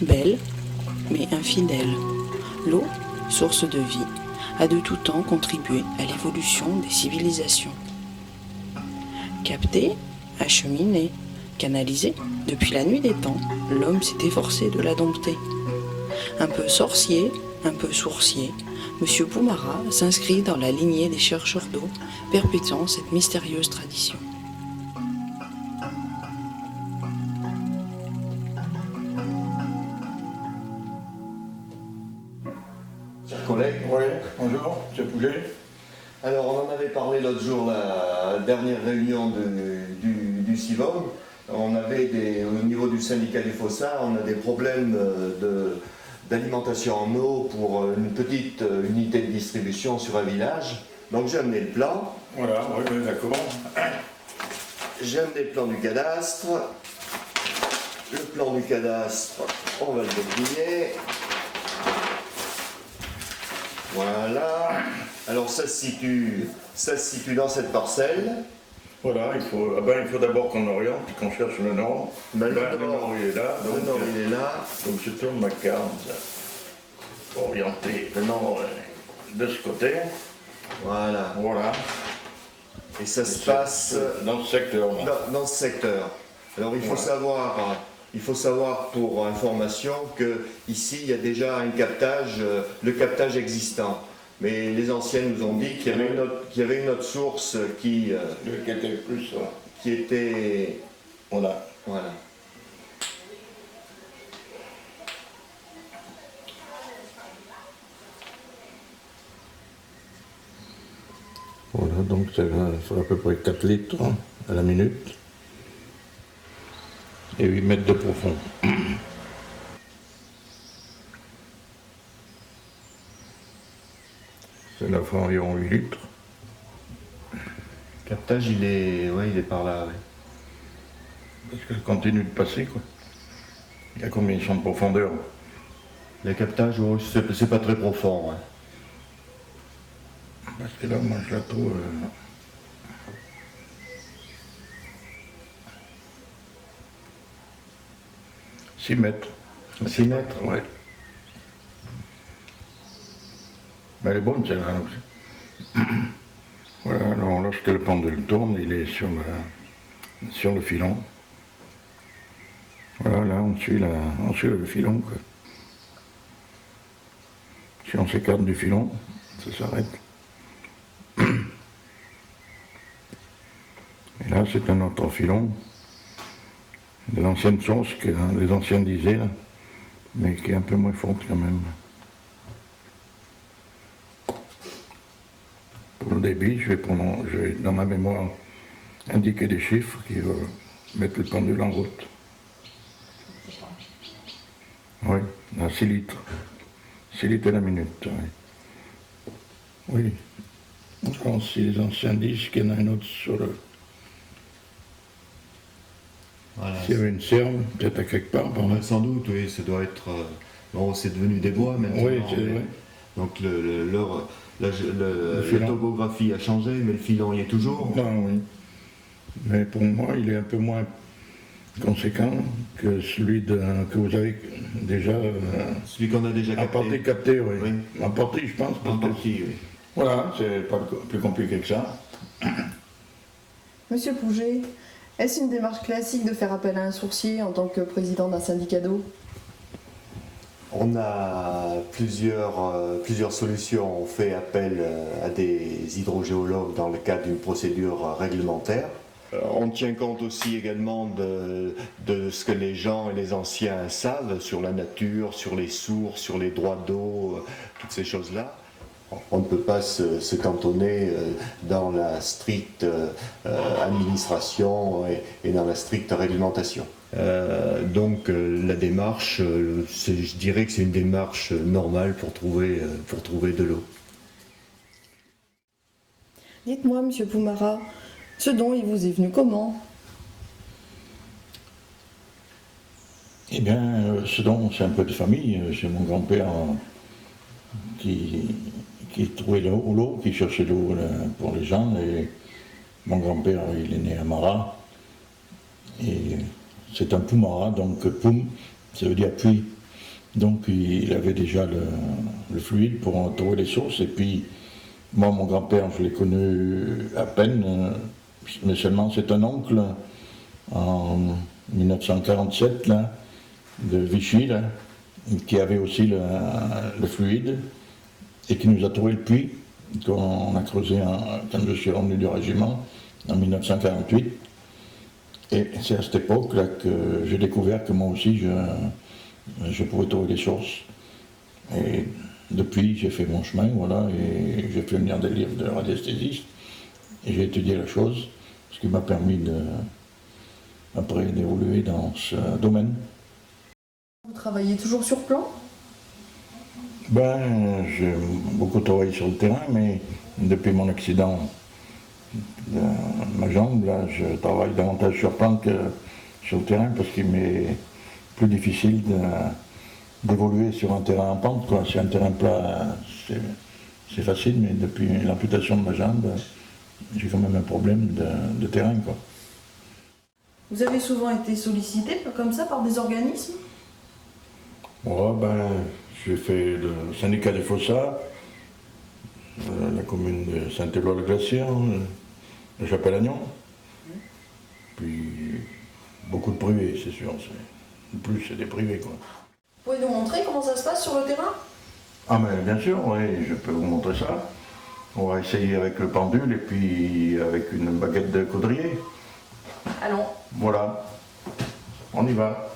Belle, mais infidèle, l'eau, source de vie, a de tout temps contribué à l'évolution des civilisations. Captée, acheminée, canalisée, depuis la nuit des temps, l'homme s'est efforcé de la dompter. Un peu sorcier, un peu sourcier, M. Poumara s'inscrit dans la lignée des chercheurs d'eau, perpétuant cette mystérieuse tradition. Chers collègues. Oui, bonjour, M. Pouget. Alors, on en avait parlé l'autre jour, la dernière réunion du CIVOM. On avait au niveau du syndicat du Fossard, on a des problèmes d'alimentation en eau pour une petite unité de distribution sur un village. Donc j'ai amené le plan. Voilà, oui, d'accord. J'ai amené le plan du cadastre. Le plan du cadastre, on va le déplier. Voilà. Alors ça se situe dans cette parcelle. Voilà, il faut d'abord qu'on oriente, qu'on cherche le nord. Ben, le nord il est là. Le nord il est là. Donc je tourne ma carte pour orienter le nord de ce côté. Voilà. Voilà. Et ça se passe dans ce secteur. Dans ce secteur. Alors il faut savoir pour information que ici il y a déjà le captage existant. Mais les anciens nous ont dit qu'il y avait une autre source qui était plus. Qui était. Voilà. Voilà, donc ça fait à peu près 4 litres à la minute et 8 mètres de profond. Ça en fait environ 8 litres. Le captage il est par là. Ouais. Parce qu'elle continue de passer quoi. Il y a combien de profondeur? Le captage, c'est pas très profond. Ouais. Parce que là, moi, je la trouve... 6 mètres. 6 mètres? Oui. Mais elle est bonne, celle-là aussi. Voilà, alors lorsque le pendule tourne, il est sur le filon. Voilà, là, on suit le filon, quoi. Si on s'écarte du filon, ça s'arrête. Et là, c'est un autre filon de l'ancienne source que les anciens disaient, là, mais qui est un peu moins forte quand même. Pour le débit, je vais dans ma mémoire indiquer des chiffres qui vont mettre le pendule en route. Oui, à 6 litres. 6 litres à la minute, oui. Je pense si les anciens disent qu'il y en a un autre sur le... Voilà. S'il y avait une serve, peut-être à quelque part. Sans doute, oui, ça doit être... Bon, c'est devenu des bois maintenant. Oui, c'est vrai. Donc la topographie a changé, mais le filon y est toujours. Non, oui. Mais pour moi, il est un peu moins conséquent que celui que vous avez déjà... Celui qu'on a déjà capté. En partie capté, oui. Oui. En partie, je pense. En partie, oui. Voilà, c'est pas plus compliqué que ça. Monsieur Pouget, est-ce une démarche classique de faire appel à un sourcier en tant que président d'un syndicat d'eau? On a plusieurs solutions. On fait appel à des hydrogéologues dans le cadre d'une procédure réglementaire. On tient compte aussi également de ce que les gens et les anciens savent sur la nature, sur les sources, sur les droits d'eau, toutes ces choses-là. On ne peut pas se cantonner dans la stricte administration et dans la stricte réglementation. Donc la démarche, je dirais que c'est une démarche normale pour trouver de l'eau. Dites-moi, monsieur Poumara, ce don, il vous est venu comment? Eh bien, ce don, c'est un peu de famille. C'est mon grand-père qui trouvait l'eau, qui cherchait l'eau pour les gens. Et mon grand-père, il est né à Marat. Et c'est un Poumara, donc Poum, ça veut dire puits. Donc il avait déjà le fluide pour trouver les sources. Et puis moi, mon grand-père, je l'ai connu à peine, mais seulement c'est un oncle en 1947 là, de Vichy, là, qui avait aussi le fluide et qui nous a trouvé le puits qu'on a creusé quand je suis revenu du régiment en 1948. Et c'est à cette époque-là que j'ai découvert que moi aussi je pouvais trouver des sources. Et depuis, j'ai fait mon chemin, voilà, et j'ai fait venir des livres de radiesthésistes. Et j'ai étudié la chose, ce qui m'a permis après d'évoluer dans ce domaine. Vous travaillez toujours sur plan? Ben, j'ai beaucoup travaillé sur le terrain, mais depuis mon accident de ma jambe, là, je travaille davantage sur plan que sur le terrain parce qu'il m'est plus difficile d'évoluer sur un terrain en pente, quoi. Sur un terrain plat, c'est facile, mais depuis l'amputation de ma jambe, j'ai quand même un problème de terrain, quoi. Vous avez souvent été sollicité comme ça par des organismes? Ouais, ben, j'ai fait le syndicat des Fossats, la commune de Saint-Éloi-le-Glacier, la Chapelle-Agnon, puis beaucoup de privés, c'est sûr. En plus, c'est des privés, quoi. Vous pouvez nous montrer comment ça se passe sur le terrain? Ah, mais bien sûr, oui, je peux vous montrer ça. On va essayer avec le pendule et puis avec une baguette de coudrier. Allons. Voilà, on y va.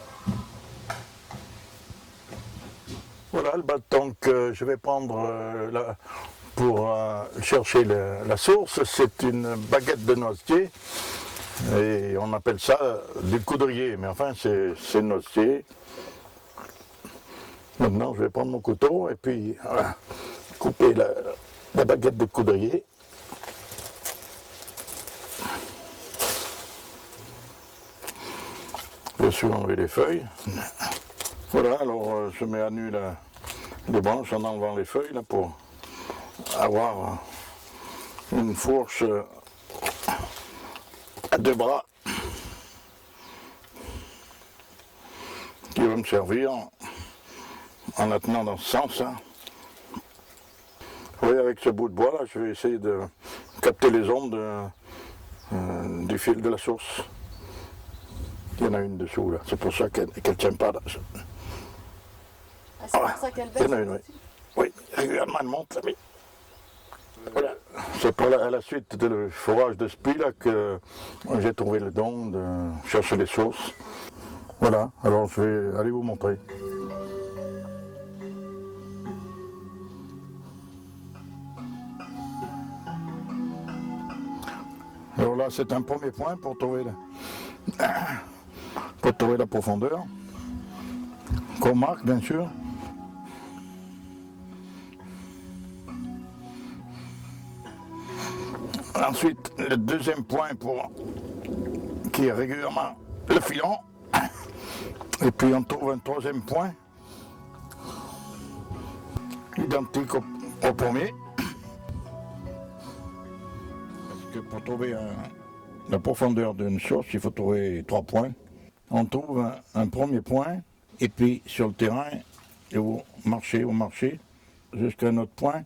Voilà le bâton que je vais prendre pour chercher la source. C'est une baguette de noisetier et on appelle ça du coudrier, mais enfin c'est noisetier. Maintenant je vais prendre mon couteau et puis couper la baguette de coudrier. Je suis enlever les feuilles. Voilà, alors je mets à nu les branches en enlevant les feuilles là, pour avoir une fourche à deux bras qui va me servir en la tenant dans ce sens. Hein. Oui, avec ce bout de bois là, je vais essayer de capter les ondes du fil de la source. Il y en a une dessous là, c'est pour ça qu'elle ne tient pas là. Ah, c'est pour ça qu'elle baisse. Il y en a une, oui. Oui, régulièrement elle monte là, mais voilà. C'est pour à la suite du forage de ce puits là que j'ai trouvé le don de chercher les sources. Voilà, alors je vais aller vous montrer. Alors là, c'est un premier point pour trouver la profondeur, qu'on marque bien sûr. Ensuite, le deuxième point qui est régulièrement le filon. Et puis on trouve un troisième point, identique au premier. Parce que pour trouver la profondeur d'une source, il faut trouver 3 points. On trouve un premier point, et puis sur le terrain, et au marché, jusqu'à un autre point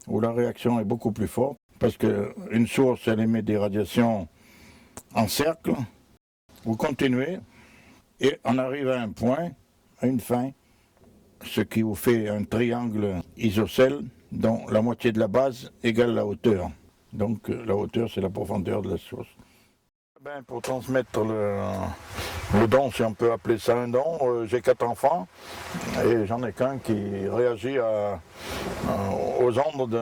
où la réaction est beaucoup plus forte. Parce qu'une source, elle émet des radiations en cercle. Vous continuez, et on arrive à un point, à une fin, ce qui vous fait un triangle isocèle dont la moitié de la base égale la hauteur. Donc la hauteur, c'est la profondeur de la source. Ben, pour transmettre le don, si on peut appeler ça un don, j'ai 4 enfants et j'en ai qu'un qui réagit aux ondes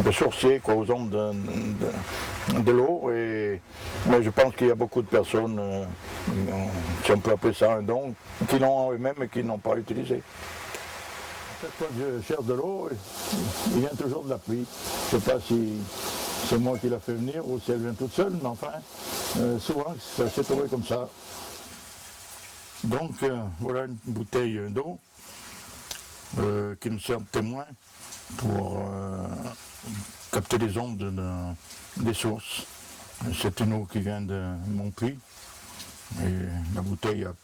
de sourcier, quoi, aux ondes de l'eau. Mais je pense qu'il y a beaucoup de personnes, si on peut appeler ça un don, qui l'ont eux-mêmes et qui n'ont pas utilisé. Chaque fois que je cherche de l'eau, il vient toujours de la pluie. Je ne sais pas si c'est moi qui la fait venir ou si elle vient toute seule, mais enfin, souvent, ça s'est trouvé comme ça. Donc, voilà une bouteille d'eau qui nous sert de témoin pour capter les ondes des sources. C'est une eau qui vient de mon puits et la bouteille a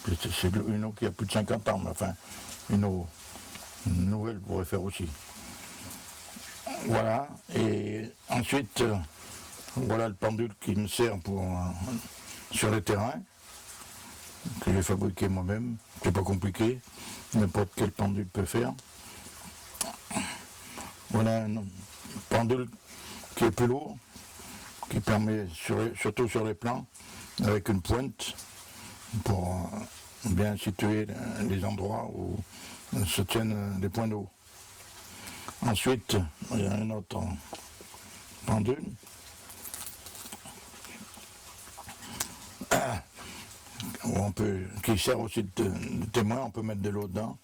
C'est une eau qui a plus de 50 ans, mais enfin, une eau nouvelle pourrait faire aussi. Voilà, et ensuite, voilà le pendule qui me sert pour sur le terrain, que j'ai fabriqué moi-même. C'est pas compliqué, n'importe quel pendule peut faire. Voilà un pendule qui est plus lourd, qui permet, surtout sur les plans, avec une pointe, pour bien situer les endroits où se tiennent des points d'eau. Ensuite, il y a un autre pendule qui sert aussi de témoin. On peut mettre de l'eau dedans,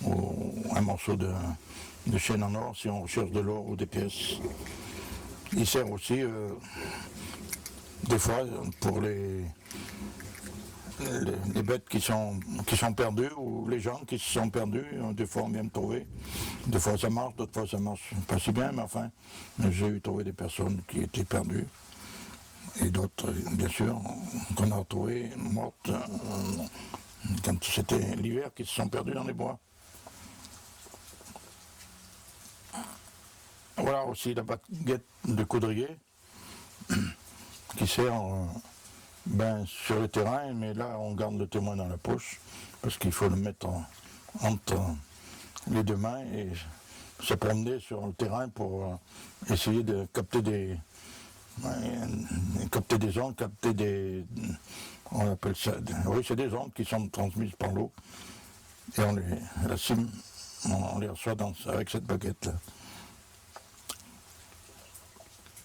ou un morceau de chaîne en or si on recherche de l'or ou des pièces. Il sert aussi des fois pour les bêtes qui sont perdues ou les gens qui se sont perdus. Des fois on vient me trouver. Des fois ça marche, d'autres fois ça marche pas si bien, mais enfin j'ai eu trouvé des personnes qui étaient perdues. Et d'autres, bien sûr, qu'on a retrouvées mortes quand c'était l'hiver, qui se sont perdus dans les bois. Voilà aussi la baguette de coudrier qui sert sur le terrain, mais là on garde le témoin dans la poche parce qu'il faut le mettre entre les deux mains et se promener sur le terrain pour essayer de capter des ondes, on appelle ça, oui c'est des ondes qui sont transmises par l'eau et on les reçoit avec cette baguette-là.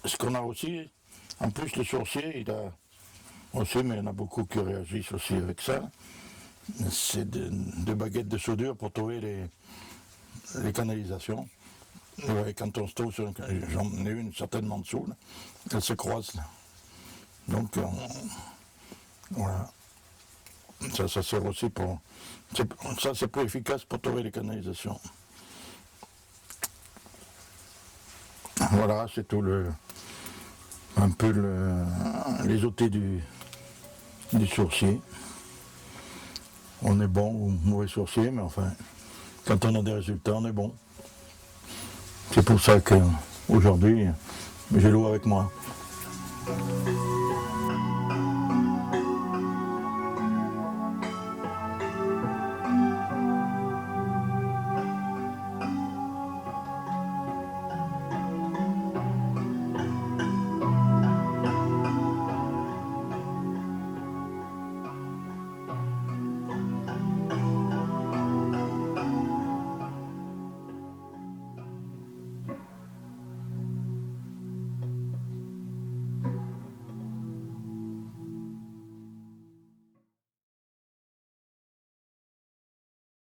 Ce qu'on a aussi, en plus le sourcier, il a aussi, mais il y en a beaucoup qui réagissent aussi avec ça, c'est de baguettes de soudure pour trouver les canalisations. Ouais, quand on se trouve sur j'en ai une certainement dessous, là, elle se croise. Là. Donc voilà. Ça sert aussi pour. Ça c'est plus efficace pour trouver les canalisations. Voilà, c'est tout un peu les outils du sourcier. On est bon ou mauvais sourcier, mais enfin, quand on a des résultats, on est bon. C'est pour ça qu'aujourd'hui, j'ai l'eau avec moi.